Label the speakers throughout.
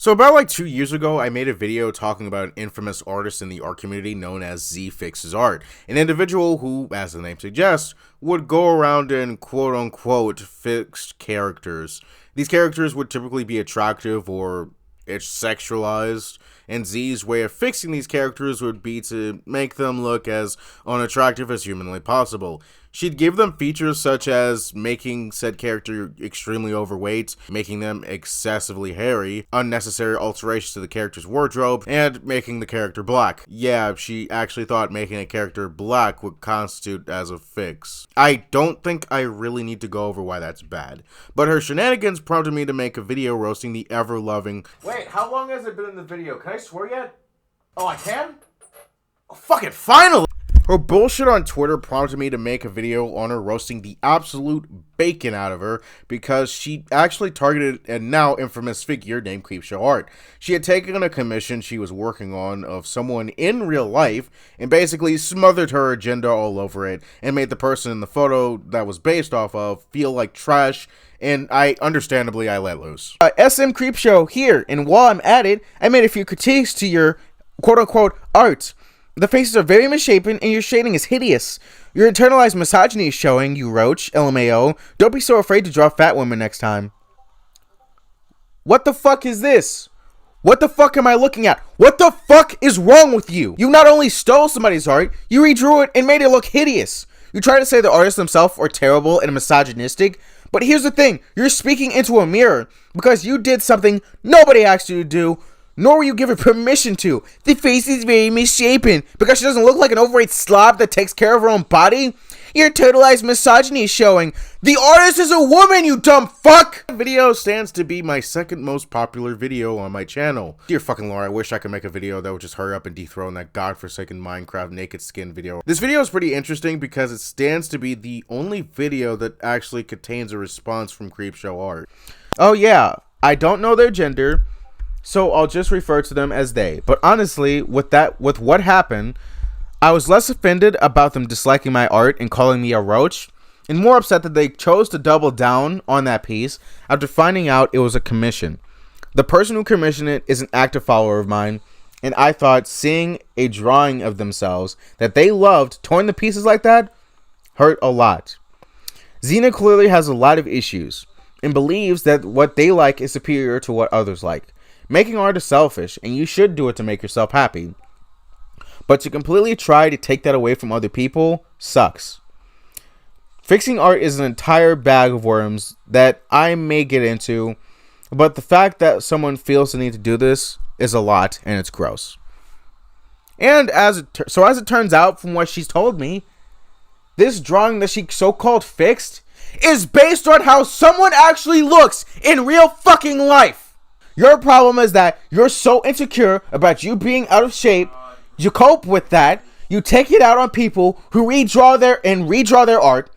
Speaker 1: So about like 2 years ago, I made a video talking about an infamous artist in the art community known as ZeeFixesArt, an individual who, as the name suggests, would go around and quote-unquote fix characters. These characters would typically be attractive or it's sexualized, and Z's way of fixing these characters would be to make them look as unattractive as humanly possible. She'd give them features such as making said character extremely overweight, making them excessively hairy, unnecessary alterations to the character's wardrobe, and making the character black. Yeah, she actually thought making a character black would constitute as a fix. I don't think I really need to go over why that's bad, but her shenanigans prompted me to make a video roasting the ever-loving— Wait, how long has it been in the video? Can I swear yet? Oh, I can? Oh, fuck it, finally! Her bullshit on Twitter prompted me to make a video on her roasting the absolute bacon out of her because she actually targeted a now infamous figure named CreepshowArt. She had taken a commission she was working on of someone in real life and basically smothered her agenda all over it and made the person in the photo that was based off of feel like trash, and I let loose.
Speaker 2: SM Creepshow here, and while I'm at it, I made a few critiques to your quote-unquote art. The faces are very misshapen, and your shading is hideous. Your internalized misogyny is showing, you roach, LMAO. Don't be so afraid to draw fat women next time. What the fuck is this? What the fuck am I looking at? What the fuck is wrong with you? You not only stole somebody's art, you redrew it and made it look hideous. You try to say the artists themselves are terrible and misogynistic, but here's the thing. You're speaking into a mirror because you did something nobody asked you to do, nor were you given permission to. The face is very misshapen because she doesn't look like an overweight slob that takes care of her own body. Your totalized misogyny is showing. The artist is a woman, you dumb fuck!
Speaker 1: The video stands to be my second most popular video on my channel. Dear fucking Lord, I wish I could make a video that would just hurry up and dethrone that godforsaken Minecraft naked skin video. This video is pretty interesting because it stands to be the only video that actually contains a response from CreepshowArt.
Speaker 2: Oh yeah, I don't know their gender, so I'll just refer to them as they. But honestly, with what happened, I was less offended about them disliking my art and calling me a roach, and more upset that they chose to double down on that piece after finding out it was a commission. The person who commissioned it is an active follower of mine, and I thought seeing a drawing of themselves that they loved torn to pieces like that hurt a lot. Xena clearly has a lot of issues and believes that what they like is superior to what others like. Making art is selfish, and you should do it to make yourself happy. But to completely try to take that away from other people sucks. Fixing art is an entire bag of worms that I may get into, but the fact that someone feels the need to do this is a lot, and it's gross. And as it turns out, from what she's told me, this drawing that she so-called fixed is based on how someone actually looks in real fucking life. Your problem is that you're so insecure about you being out of shape, you cope with that, you take it out on people who redraw their art,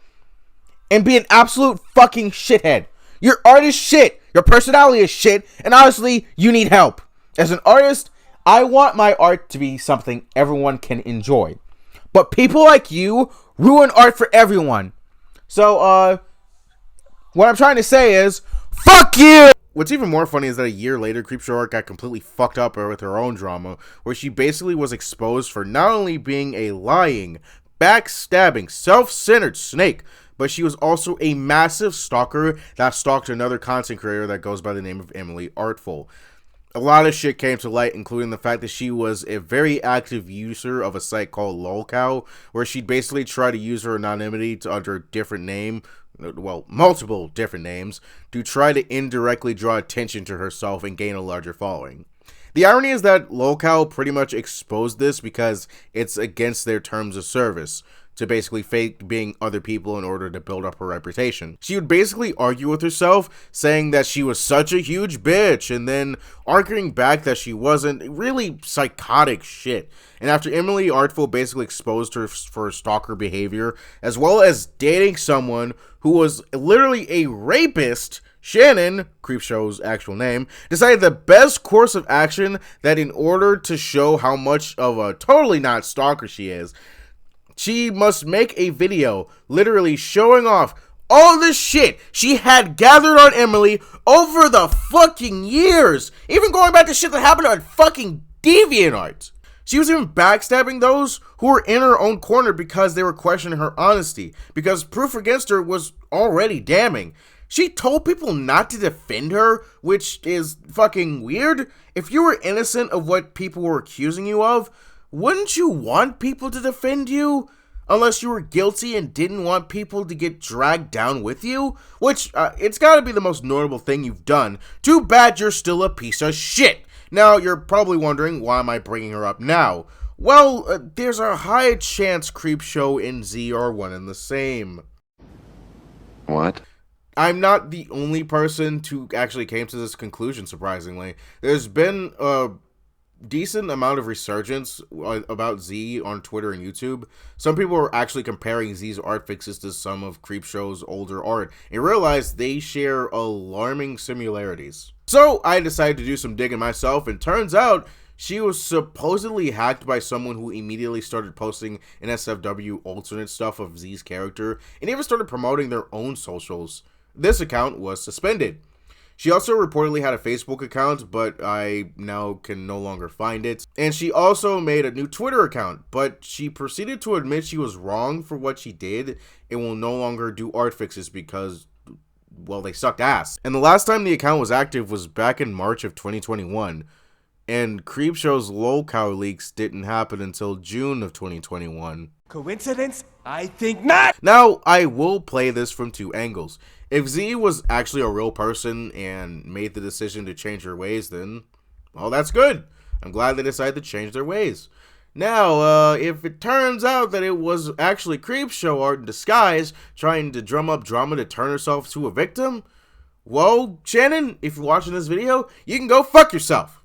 Speaker 2: and be an absolute fucking shithead. Your art is shit, your personality is shit, and honestly, you need help. As an artist, I want my art to be something everyone can enjoy. But people like you ruin art for everyone. So, what I'm trying to say is, fuck you!
Speaker 1: What's even more funny is that a year later, CreepshowArt got completely fucked up with her own drama, where she basically was exposed for not only being a lying, backstabbing, self-centered snake, but she was also a massive stalker that stalked another content creator that goes by the name of Emily Artful. A lot of shit came to light, including the fact that she was a very active user of a site called lolcow, where she'd basically try to use her anonymity under a different name, well, multiple different names, to try to indirectly draw attention to herself and gain a larger following. The irony is that lolcow pretty much exposed this because it's against their terms of service to basically fake being other people in order to build up her reputation. She would basically argue with herself, saying that she was such a huge bitch, and then arguing back that she wasn't. Really psychotic shit. And after Emily Artful basically exposed her for stalker behavior, as well as dating someone who was literally a rapist, Shannon, Creepshow's actual name, decided the best course of action that in order to show how much of a totally not stalker she is, she must make a video literally showing off all this shit she had gathered on Emily over the fucking years. Even going back to shit that happened on fucking DeviantArt. She was even backstabbing those who were in her own corner because they were questioning her honesty, because proof against her was already damning. She told people not to defend her, which is fucking weird. If you were innocent of what people were accusing you of, wouldn't you want people to defend you? Unless you were guilty and didn't want people to get dragged down with you? Which, it's gotta be the most notable thing you've done. Too bad you're still a piece of shit. Now, you're probably wondering, why am I bringing her up now? Well, there's a high chance Creepshow and Z are one and the same.
Speaker 3: What?
Speaker 1: I'm not the only person who actually came to this conclusion, surprisingly. There's been a decent amount of resurgence about Z on Twitter and YouTube. Some people are actually comparing Z's art fixes to some of Creepshow's older art and realize they share alarming similarities. So I decided to do some digging myself, and turns out she was supposedly hacked by someone who immediately started posting NSFW alternate stuff of Z's character and even started promoting their own socials. This account was suspended. She also reportedly had a Facebook account, but I now can no longer find it. And she also made a new Twitter account, but she proceeded to admit she was wrong for what she did and will no longer do art fixes because, well, they sucked ass. And the last time the account was active was back in March of 2021. And Creepshow's lolcow leaks didn't happen until June of 2021.
Speaker 4: Coincidence? I think not!
Speaker 1: Now, I will play this from two angles. If Z was actually a real person and made the decision to change her ways, then, well, that's good. I'm glad they decided to change their ways. Now, if it turns out that it was actually Creepshow art in disguise, trying to drum up drama to turn herself to a victim, well, Shannon, if you're watching this video, you can go fuck yourself.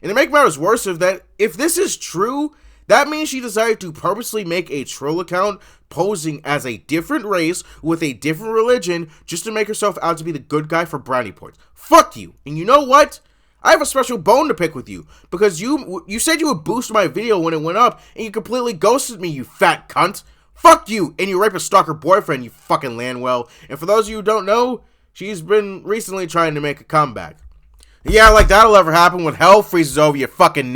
Speaker 1: And to make matters worse, if this is true, that means she decided to purposely make a troll account posing as a different race with a different religion just to make herself out to be the good guy for brownie points. Fuck you. And you know what? I have a special bone to pick with you because you said you would boost my video when it went up and you completely ghosted me, you fat cunt. Fuck you and your rapist stalker boyfriend, you fucking Landwell. And for those of you who don't know, she's been recently trying to make a comeback. Yeah, like that'll ever happen when hell freezes over your fucking